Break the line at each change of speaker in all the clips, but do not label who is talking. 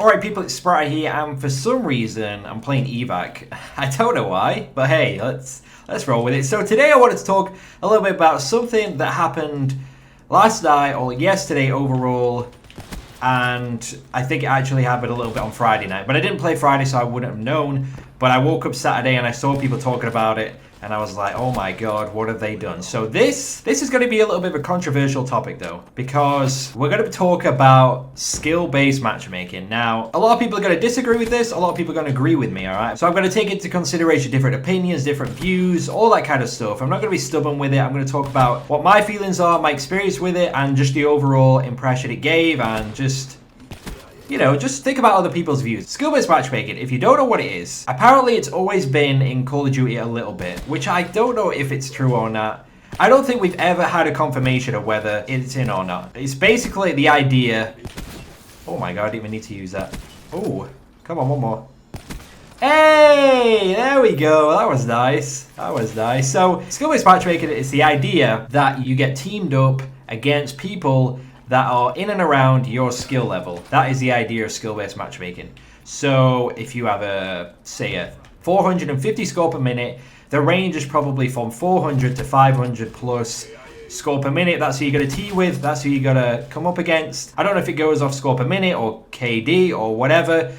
Alright people, it's Spratt here, and for some reason I'm playing evac. I don't know why, but hey, let's roll with it. So today I wanted to talk a little bit about something that happened last night or yesterday overall, and I think it actually happened a little bit on Friday night. But I didn't play Friday, so I wouldn't have known. But I woke up Saturday and I saw people talking about it, and I was like, oh my god, what have they done? So this is going to be a little bit of a controversial topic though, because we're going to talk about skill-based matchmaking. Now, a lot of people are going to disagree with this, a lot of people are going to agree with me, alright? So I'm going to take into consideration different opinions, different views, all that kind of stuff. I'm not going to be stubborn with it. I'm going to talk about what my feelings are, my experience with it, and just the overall impression it gave, and just... you know, just think about other people's views. Skill-based matchmaking, if you don't know what it is, apparently it's always been in Call of Duty a little bit, which I don't know if it's true or not. I don't think we've ever had a confirmation of whether it's in or not. It's basically the idea... oh my god, I didn't even need to use that. Oh, come on, one more. Hey, there we go. That was nice. That was nice. So, skill-based matchmaking is the idea that you get teamed up against people that are in and around your skill level. That is the idea of skill-based matchmaking. So if you have say a 450 score per minute, the range is probably from 400 to 500 plus score per minute. That's who you got to tee with. That's who you got to come up against. I don't know if it goes off score per minute or KD or whatever,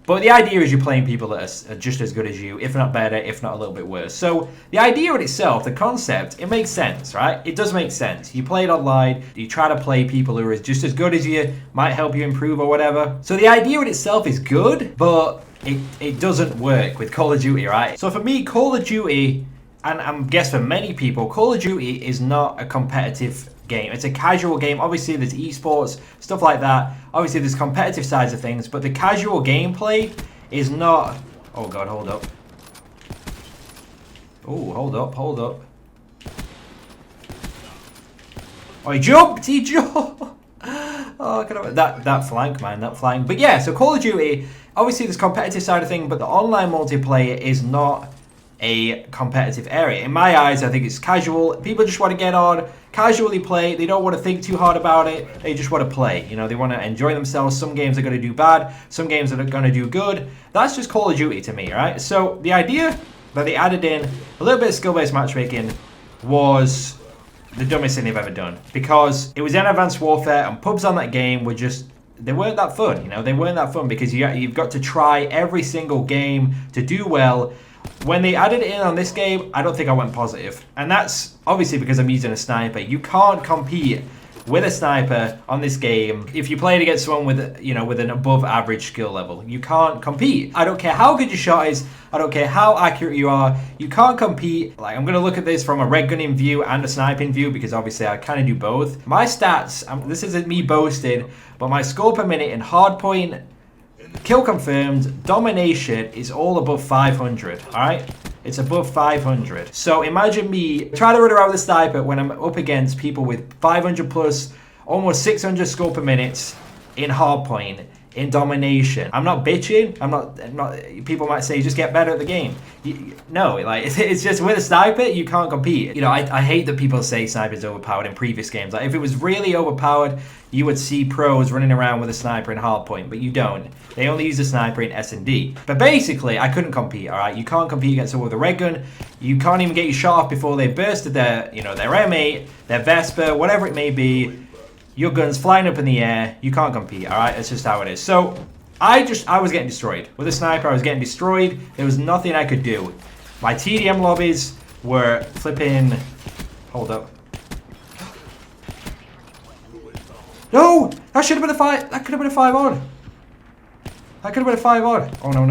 but the idea is you're playing people that are just as good as you, if not better, if not a little bit worse. So the idea in itself, the concept, it makes sense, right? It does make sense. You play it online, you try to play people who are just as good as you, might help you improve or whatever. So the idea in itself is good, but it doesn't work with Call of Duty, right? So for me, Call of Duty, and I guess for many people, Call of Duty is not a competitive game. It's a casual game. Obviously there's esports, stuff like that. Obviously there's competitive sides of things, but the casual gameplay is not... oh god, hold up. Oh, hold up. Oh, he jumped! Oh, that flank, man, that flank. But yeah, so Call of Duty, obviously there's competitive side of things, but the online multiplayer is not a competitive area. In my eyes, I think it's casual. People just want to get on, casually play. They don't want to think too hard about it. They just want to play. You know, they want to enjoy themselves. Some games are going to do bad. Some games are going to do good. That's just Call of Duty to me, right? So the idea that they added in a little bit of skill-based matchmaking was the dumbest thing they've ever done, because it was in Advanced Warfare, and pubs on that game were just... they weren't that fun, you know? They weren't that fun because you've got to try every single game to do well. When they added it in on this game, I don't think I went positive. And that's obviously because I'm using a sniper. You can't compete with a sniper on this game if you play it against someone with, you know, with an above average skill level. You can't compete. I don't care how good your shot is. I don't care how accurate you are. You can't compete. Like, I'm going to look at this from a red gunning view and a sniping view, because obviously I kind of do both. My stats, this isn't me boasting, but my score per minute in hardpoint, kill confirmed, domination is all above 500, alright? It's above 500. So imagine me trying to run around with a sniper when I'm up against people with 500 plus, almost 600 score per minute in hardpoint, in domination. I'm not bitching. I'm not. People might say just get better at the game. No, like it's just with a sniper you can't compete. You know, I hate that people say sniper's overpowered in previous games. Like if it was really overpowered, you would see pros running around with a sniper in hardpoint, but you don't. They only use a sniper in S&D. But basically, I couldn't compete. All right, you can't compete against someone with a red gun. You can't even get your shot off before they bursted their, you know, their M8, their Vespa, whatever it may be. Your gun's flying up in the air. You can't compete, all right? That's just how it is. So I was getting destroyed. With a sniper, I was getting destroyed. There was nothing I could do. My TDM lobbies were flipping... hold up. No! That should have been a 5... that could have been a 5 odd. That could have been a 5 odd. Oh, no.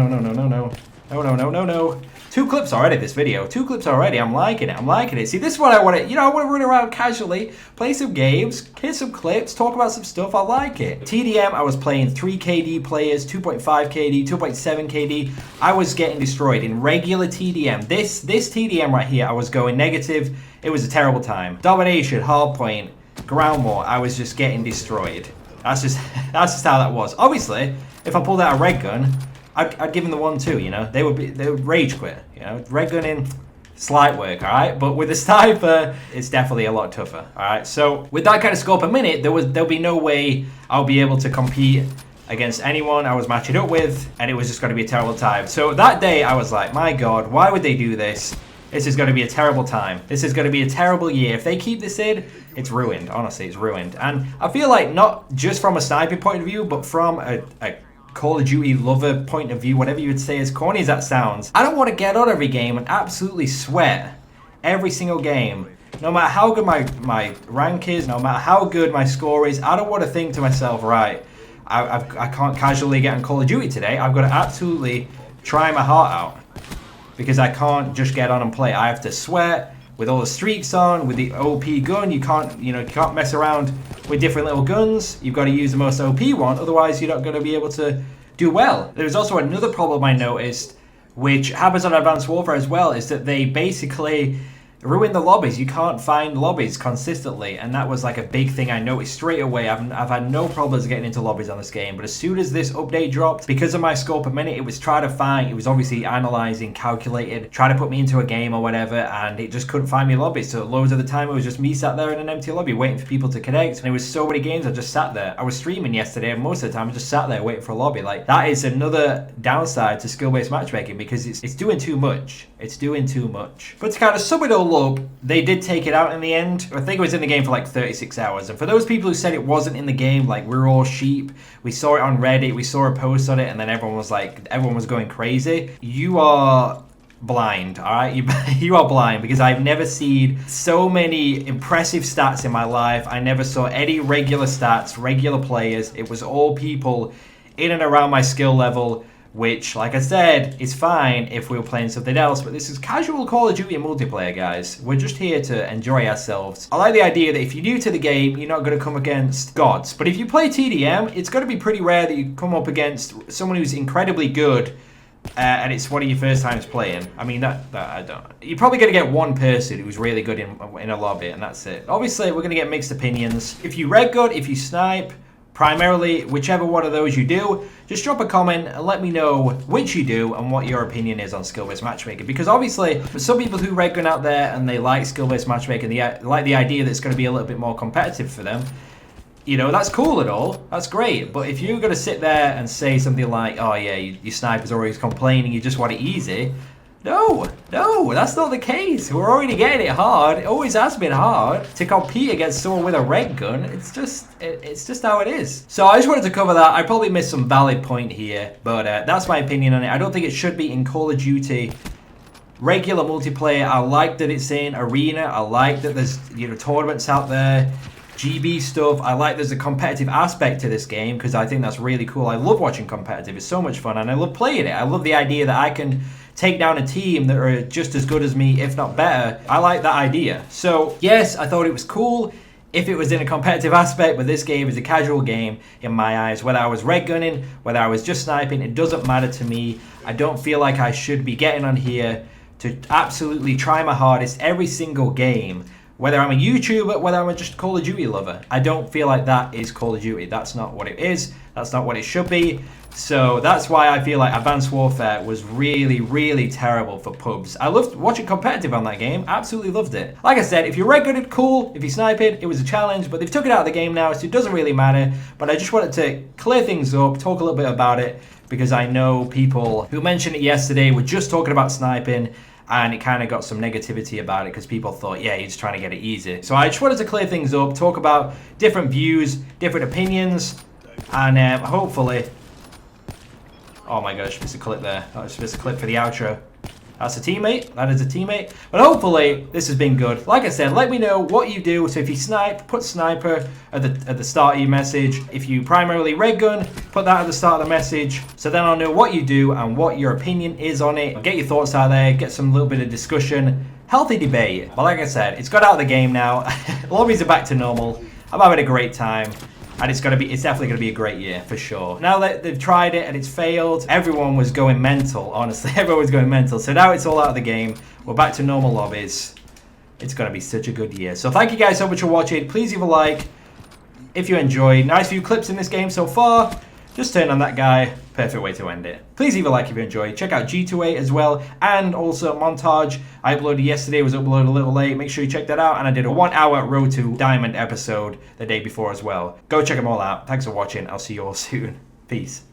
No. 2 clips already this video. 2 clips already. I'm liking it. See, this is what I want to... you know, I want to run around casually, play some games, hit some clips, talk about some stuff. I like it. TDM, I was playing 3 KD players, 2.5 KD, 2.7 KD. I was getting destroyed in regular TDM. This TDM right here, I was going negative. It was a terrible time. Domination, hardpoint, ground war, I was just getting destroyed. That's just how that was. Obviously, if I pulled out a red gun, I'd give them the 1-2, you know. They would rage quit, you know. Red gunning, slight work, all right. But with a sniper, it's definitely a lot tougher, all right. So with that kind of score per minute, there'll be no way I'll be able to compete against anyone I was matching up with, and it was just going to be a terrible time. So that day I was like, my God, why would they do this? This is going to be a terrible time. This is going to be a terrible year. If they keep this in, it's ruined. Honestly, it's ruined. And I feel like not just from a sniping point of view, but from a Call of Duty lover point of view, whatever you would say, as corny as that sounds, I don't want to get on every game and absolutely sweat every single game. No matter how good my rank is, no matter how good my score is, I don't want to think to myself, right, I can't casually get on Call of Duty today. I've got to absolutely try my heart out, because I can't just get on and play. I have to sweat with all the streaks on, with the OP gun. You can't mess around with different little guns. You've got to use the most OP one, otherwise you're not going to be able to do well. There's also another problem I noticed, which happens on Advanced Warfare as well, is that they basically ruin the lobbies. You can't find lobbies consistently, and that was like a big thing I noticed straight away. I've had no problems getting into lobbies on this game, but as soon as this update dropped, because of my score per minute, it was trying to find, it was obviously analyzing, calculated, trying to put me into a game or whatever, and it just couldn't find me lobbies. So loads of the time it was just me sat there in an empty lobby waiting for people to connect, and it was so many games I just sat there. I was streaming yesterday, and most of the time I just sat there waiting for a lobby. Like, that is another downside to skill-based matchmaking, because it's doing too much. It's doing too much. But to kind of sum it all up, they did take it out in the end. I think it was in the game for like 36 hours. And for those people who said it wasn't in the game, like, we're all sheep, we saw it on Reddit, we saw a post on it, and then everyone was going crazy. You are blind, all right? You are blind, because I've never seen so many impressive stats in my life. I never saw any regular stats, regular players. It was all people in and around my skill level, which, like I said, is fine if we were playing something else, but this is casual Call of Duty multiplayer, guys. We're just here to enjoy ourselves. I like the idea that if you're new to the game, you're not going to come against gods, but if you play TDM, it's going to be pretty rare that you come up against someone who's incredibly good, and it's one of your first times playing. I mean, that I don't. You're probably going to get one person who's really good in a lobby, and that's it. Obviously, we're going to get mixed opinions. If you red good, if you snipe, primarily, whichever one of those you do, just drop a comment and let me know which you do and what your opinion is on skill-based matchmaking. Because obviously, for some people who red gun out there and they like skill-based matchmaking, they like the idea that it's going to be a little bit more competitive for them, you know, that's cool and all, that's great. But if you're going to sit there and say something like, oh yeah, your sniper's always complaining, you just want it easy, no, that's not the case. We're already getting it hard. It always has been hard to compete against someone with a red gun. It's just how it is. So I just wanted to cover that. I probably missed some valid point here, but that's my opinion on it. I don't think it should be in Call of Duty regular multiplayer. I like that it's in arena. I like that there's, you know, tournaments out there, GB stuff. I like there's a competitive aspect to this game, because I think that's really cool. I love watching competitive. It's so much fun, and I love playing it. I love the idea that I can take down a team that are just as good as me, if not better. I like that idea. So yes, I thought it was cool if it was in a competitive aspect, but this game is a casual game in my eyes. Whether I was red gunning, whether I was just sniping, it doesn't matter to me. I don't feel like I should be getting on here to absolutely try my hardest every single game, whether I'm a YouTuber, whether I'm a just Call of Duty lover. I don't feel like that is Call of Duty. That's not what it is. That's not what it should be. So that's why I feel like Advanced Warfare was really, really terrible for pubs. I loved watching competitive on that game. Absolutely loved it. Like I said, if you're red gunning, cool. If you snipe it, it was a challenge, but they've took it out of the game now, so it doesn't really matter. But I just wanted to clear things up, talk a little bit about it, because I know people who mentioned it yesterday were just talking about sniping, and it kind of got some negativity about it because people thought, yeah, you're just trying to get it easy. So I just wanted to clear things up, talk about different views, different opinions, and hopefully... Oh my gosh, missed a clip there. That was just a clip for the outro. That's a teammate. That is a teammate. But hopefully, this has been good. Like I said, let me know what you do. So if you snipe, put sniper at the start of your message. If you primarily red gun, put that at the start of the message. So then I'll know what you do and what your opinion is on it. Get your thoughts out there. Get some little bit of discussion. Healthy debate. But like I said, it's got out of the game now. Lobbies are back to normal. I'm having a great time. And it's definitely gonna be a great year for sure. Now that they've tried it and it's failed, everyone was going mental, honestly. Everyone was going mental. So now it's all out of the game. We're back to normal lobbies. It's gonna be such a good year. So thank you guys so much for watching. Please leave a like if you enjoyed. Nice few clips in this game so far. Just turn on that guy. Perfect way to end it. Please leave a like if you enjoyed. Check out G2A as well. And also Montage. I uploaded yesterday. Was uploaded a little late. Make sure you check that out. And I did a 1 hour Road to Diamond episode the day before as well. Go check them all out. Thanks for watching. I'll see you all soon. Peace.